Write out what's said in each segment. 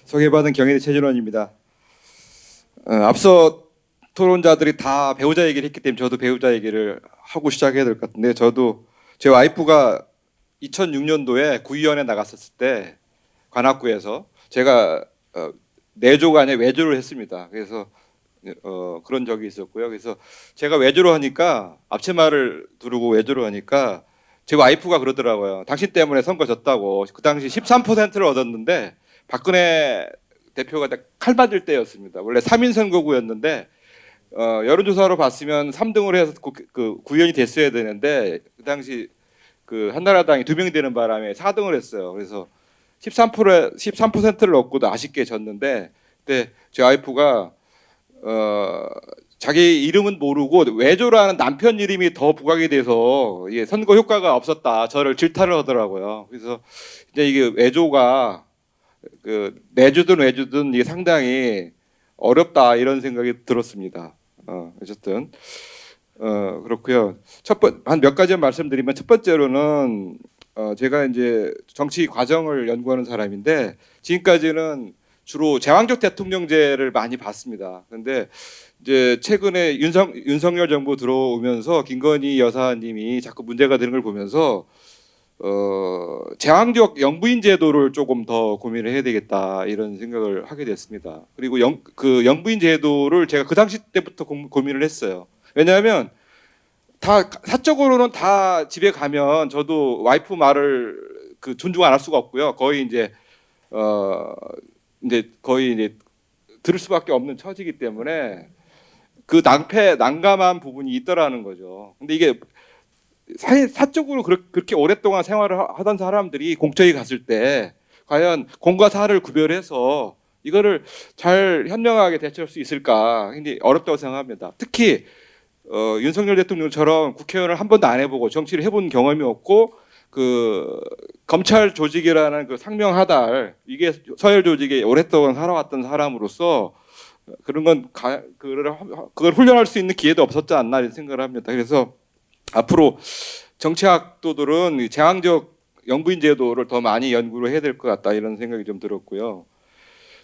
소개받은 경희대 최진원입니다. 앞서 토론자들이 다 배우자 얘기를 했기 때문에 저도 배우자 얘기를 하고 시작해야 될 것 같은데, 저도 제 와이프가 2006년도에 구의원에 나갔었을 때 관악구에서 제가 내조가 아니라 외조를 했습니다. 그래서 그런 적이 있었고요. 그래서 제가 외조로 하니까, 앞치마를 두르고 외조로 하니까 제 와이프가 그러더라고요. 당신 때문에 선거 졌다고. 그 당시 13%를 얻었는데 박근혜 대표가 칼 맞을 때였습니다. 원래 3인 선거구였는데 여론조사로 봤으면 3등을 해서 구의원이 됐어야 되는데, 그 당시 그 한나라당이 2명이 되는 바람에 4등을 했어요. 그래서 13%를 얻고도 아쉽게 졌는데, 그때 제 와이프가 자기 이름은 모르고 외조라는 남편 이름이 더 부각이 돼서 이게 선거 효과가 없었다, 저를 질타를 하더라고요. 그래서 이제 이게 외조가 내주든 외주든 이게 상당히 어렵다, 이런 생각이 들었습니다. 어쨌든 그렇고요. 한 몇 가지 말씀드리면, 첫 번째로는 제가 이제 정치 과정을 연구하는 사람인데 지금까지는 주로 제왕적 대통령제를 많이 봤습니다. 그런데 이제 최근에 윤석열 정부 들어오면서 김건희 여사님이 자꾸 문제가 되는 걸 보면서 제왕적 영부인 제도를 조금 더 고민을 해야 되겠다, 이런 생각을 하게 됐습니다. 그리고 영부인 제도를 제가 그 당시 때부터 고민을 했어요. 왜냐하면 다 사적으로는 다 집에 가면 저도 와이프 말을 존중 안 할 수가 없고요. 거의 이제 거의 이제 들을 수밖에 없는 처지이기 때문에 그 난감한 부분이 있더라는 거죠. 근데 이게 사적으로 그렇게 오랫동안 생활을 하던 사람들이 공처에 갔을 때 과연 공과 사를 구별해서 이거를 잘 현명하게 대처할 수 있을까, 굉장히 어렵다고 생각합니다. 특히 윤석열 대통령처럼 국회의원을 한 번도 안 해보고 정치를 해본 경험이 없고 검찰 조직이라는 상명하달, 이게 서열 조직에 오랫동안 살아왔던 사람으로서 그런 건 그걸 훈련할 수 있는 기회도 없었지 않나, 이런 생각을 합니다. 그래서 앞으로 정치학도들은 제왕적 영부인 제도를 더 많이 연구를 해야 될 것 같다, 이런 생각이 좀 들었고요.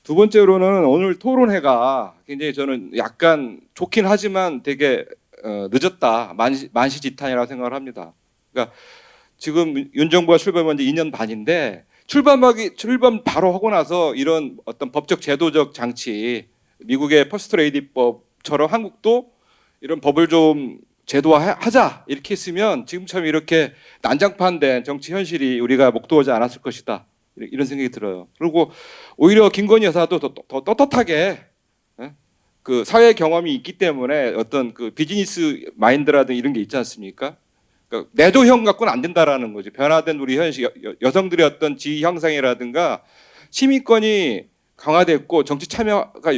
두 번째로는 오늘 토론회가 굉장히 저는 약간 좋긴 하지만 되게 늦었다, 만시지탄이라고 생각을 합니다. 그러니까 지금 윤 정부가 출범한 지 2년 반인데 출범 바로 하고 나서 이런 어떤 법적 제도적 장치, 미국의 퍼스트레이디법처럼 한국도 이런 법을 좀 제도화하자, 이렇게 했으면 지금처럼 이렇게 난장판된 정치 현실이 우리가 목도하지 않았을 것이다, 이런 생각이 들어요. 그리고 오히려 김건희 여사도 더 떳떳하게 사회 경험이 있기 때문에 어떤 비즈니스 마인드라든가 이런 게 있지 않습니까? 내도형 갖고는 안 된다라는 거죠. 변화된 우리 현실, 여성들의 어떤 지위 형상이라든가 시민권이 강화됐고 정치 참여가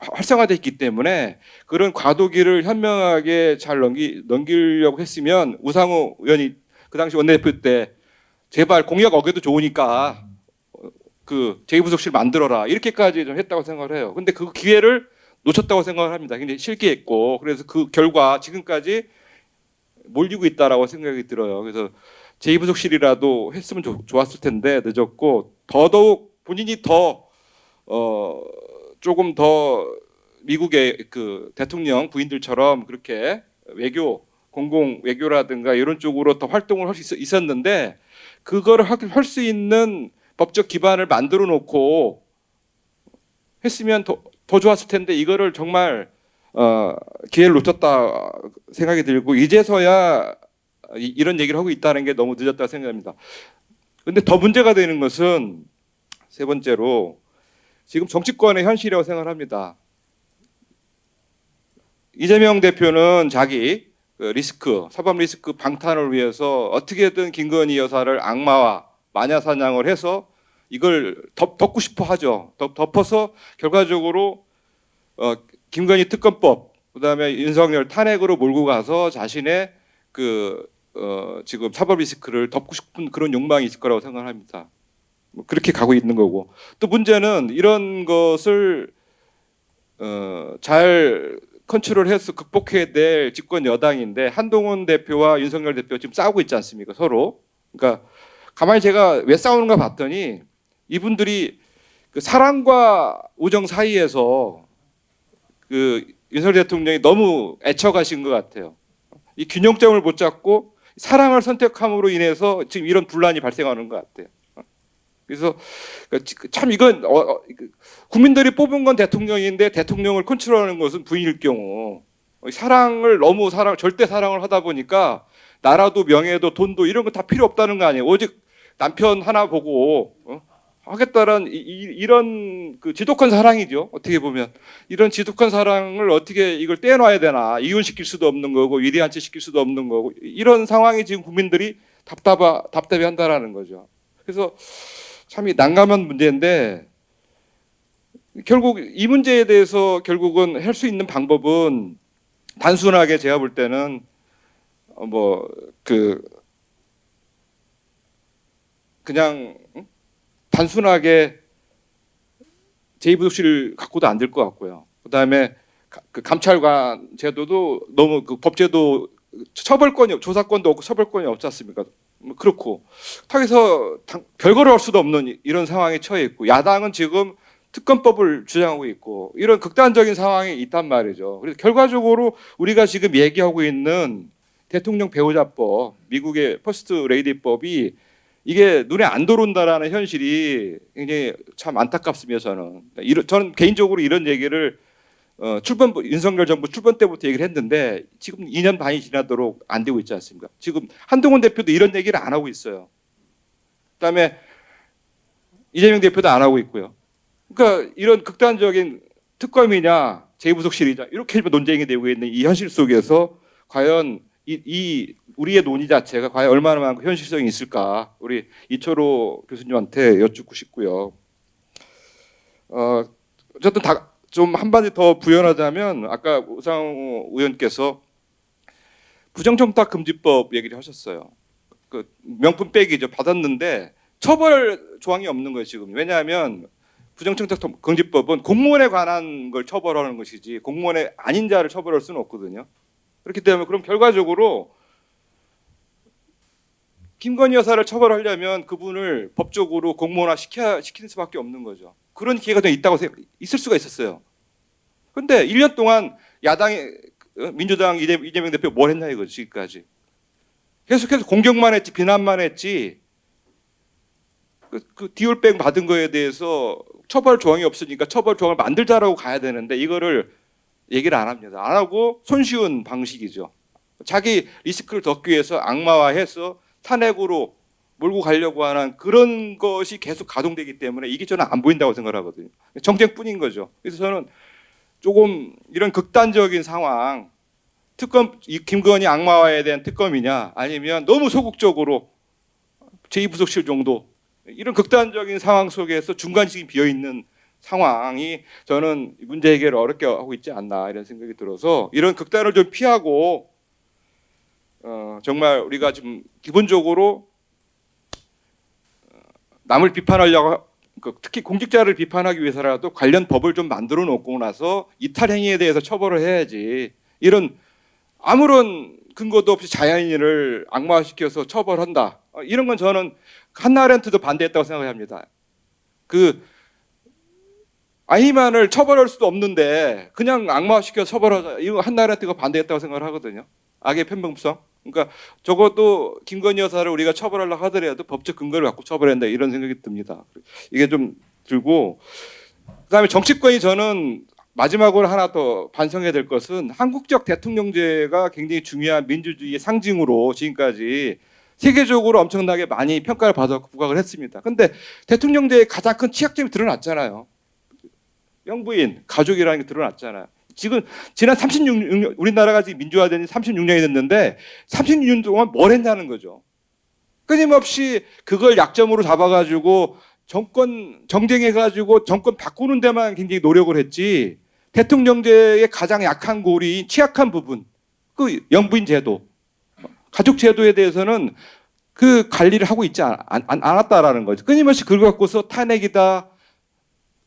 활성화됐기 때문에 그런 과도기를 현명하게 잘 넘기려고 했으면, 우상호 의원이 그 당시 원내대표 때 제발 공약 어겨도 좋으니까 제2부속실 만들어라, 이렇게까지 좀 했다고 생각을 해요. 근데 그 기회를 놓쳤다고 생각을 합니다. 굉장히 실기했고, 그래서 그 결과 지금까지 몰리고 있다라고 생각이 들어요. 그래서 제2부속실이라도 했으면 좋았을 텐데 늦었고, 더더욱 본인이 조금 더 미국의 대통령 부인들처럼 그렇게 공공 외교라든가 이런 쪽으로 더 활동을 할 수 있었는데, 그거를 할 수 있는 법적 기반을 만들어 놓고 했으면 더 좋았을 텐데, 이거를 정말 기회를 놓쳤다 생각이 들고, 이제서야 이런 얘기를 하고 있다는 게 너무 늦었다고 생각합니다. 근데 더 문제가 되는 것은, 세 번째로, 지금 정치권의 현실이라고 생각을 합니다. 이재명 대표는 자기 사법 리스크 방탄을 위해서 어떻게든 김건희 여사를 악마화, 마녀사냥을 해서 이걸 덮고 싶어 하죠. 덮어서 결과적으로 김건희 특검법, 그다음에 윤석열 탄핵으로 몰고 가서 자신의 지금 사법 리스크를 덮고 싶은 그런 욕망이 있을 거라고 생각합니다. 그렇게 가고 있는 거고, 또 문제는 이런 것을 잘 컨트롤해서 극복해야 될 집권 여당인데, 한동훈 대표와 윤석열 대표 지금 싸우고 있지 않습니까, 서로. 그러니까 가만히 제가 왜 싸우는가 봤더니, 이분들이 그 사랑과 우정 사이에서 그 윤석열 대통령이 너무 애처가신 것 같아요. 이 균형점을 못 잡고 사랑을 선택함으로 인해서 지금 이런 분란이 발생하는 것 같아요. 그래서 참 이건 국민들이 뽑은 건 대통령인데 대통령을 컨트롤하는 것은 부인일 경우 사랑을 너무 절대 사랑을 하다 보니까 나라도 명예도 돈도 이런 거 다 필요 없다는 거 아니에요. 오직 남편 하나 보고 하겠다는 이런 그 지독한 사랑이죠. 어떻게 보면 이런 지독한 사랑을 어떻게 이걸 떼놔야 되나, 이혼시킬 수도 없는 거고 위대한 채 시킬 수도 없는 거고 이런 상황이 지금 국민들이 답답해한다라는 거죠. 그래서 참 난감한 문제인데 결국 이 문제에 대해서 결국은 할 수 있는 방법은 단순하게 제가 볼 때는 그냥 단순하게 제2부속실을 갖고도 안 될 것 같고요. 그다음에 그 감찰관 제도도 너무 그 법제도 조사권도 없고 처벌권이 없지 않습니까? 그렇고 타기서 별거를 할 수도 없는 이런 상황에 처해 있고 야당은 지금 특검법을 주장하고 있고 이런 극단적인 상황이 있단 말이죠. 그래서 결과적으로 우리가 지금 얘기하고 있는 대통령 배우자법, 미국의 퍼스트 레이디법이 이게 눈에 안 들어온다라는 현실이 굉장히 참 안타깝습니다. 저는 개인적으로 이런 얘기를 윤석열 정부 출범 때부터 얘기를 했는데 지금 2년 반이 지나도록 안 되고 있지 않습니까? 지금 한동훈 대표도 이런 얘기를 안 하고 있어요. 그다음에 이재명 대표도 안 하고 있고요. 그러니까 이런 극단적인 특검이냐 제2부속실이냐 이렇게 논쟁이 되고 있는 이 현실 속에서 과연 이 우리의 논의 자체가 과연 얼마나 현실성이 있을까 우리 이철호 교수님한테 여쭙고 싶고요. 어쨌든 좀 한마디 더 부연하자면 아까 우상호 의원께서 부정청탁 금지법 얘기를 하셨어요. 그 명품 빼기죠. 받았는데 처벌 조항이 없는 거예요 지금. 왜냐하면 부정청탁 금지법은 공무원에 관한 걸 처벌하는 것이지 공무원의 아닌 자를 처벌할 수는 없거든요. 그렇기 때문에 그럼 결과적으로 김건희 여사를 처벌하려면 그분을 법적으로 공무원화 시키는 수밖에 없는 거죠. 그런 기회가 좀 있을 수가 있었어요. 그런데 1년 동안 야당의 민주당 이재명 대표 뭘 했냐 이거죠 지금까지. 계속해서 공격만 했지 비난만 했지 그 디올백 받은 거에 대해서 처벌 조항이 없으니까 처벌 조항을 만들자라고 가야 되는데 이거를 얘기를 안 합니다. 안 하고 손쉬운 방식이죠. 자기 리스크를 덮기 위해서 악마화해서 탄핵으로 몰고 가려고 하는 그런 것이 계속 가동되기 때문에 이게 저는 안 보인다고 생각하거든요. 정쟁뿐인 거죠. 그래서 저는 조금 이런 극단적인 상황, 이 김건희 악마화에 대한 특검이냐 아니면 너무 소극적으로 제2부속실 정도 이런 극단적인 상황 속에서 중간식이 비어있는 상황이 저는 문제 해결을 어렵게 하고 있지 않나 이런 생각이 들어서 이런 극단을 좀 피하고 정말 우리가 지금 기본적으로 남을 비판하려고 특히 공직자를 비판하기 위해서라도 관련 법을 좀 만들어 놓고 나서 이탈 행위에 대해서 처벌을 해야지 이런 아무런 근거도 없이 자연인을 악마화시켜서 처벌한다 이런 건 저는 한나 아렌트도 반대했다고 생각합니다. 그 아이만을 처벌할 수도 없는데 그냥 악마화시켜서 처벌하자 이거 한나 아렌트가 반대했다고 생각을 하거든요. 악의 편법성. 그러니까 적어도 김건희 여사를 우리가 처벌하려고 하더라도 법적 근거를 갖고 처벌한다 이런 생각이 듭니다. 이게 좀 들고 그다음에 정치권이 저는 마지막으로 하나 더 반성해야 될 것은 한국적 대통령제가 굉장히 중요한 민주주의의 상징으로 지금까지 세계적으로 엄청나게 많이 평가를 받았고 부각을 했습니다. 그런데 대통령제의 가장 큰 취약점이 드러났잖아요. 영부인, 가족이라는 게 드러났잖아요. 지금 지난 36년 우리나라가 지금 민주화된 지 36년이 됐는데 36년 동안 뭘 했냐는 거죠. 끊임없이 그걸 약점으로 잡아가지고 정쟁해가지고 정권 바꾸는 데만 굉장히 노력을 했지 대통령제의 가장 약한 고리, 취약한 부분, 그 영부인 제도, 가족 제도에 대해서는 그 관리를 하고 있지 않았다라는 거죠. 끊임없이 그걸 갖고서 탄핵이다,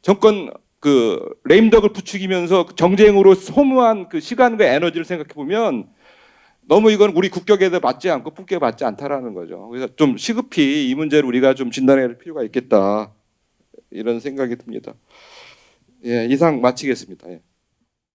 정권 그 레임덕을 부추기면서 정쟁으로 소모한 그 시간과 에너지를 생각해 보면 너무 이건 우리 국격에도 맞지 않고 품격에 맞지 않다라는 거죠. 그래서 좀 시급히 이 문제를 우리가 좀 진단해야 할 필요가 있겠다 이런 생각이 듭니다. 예, 이상 마치겠습니다. 예.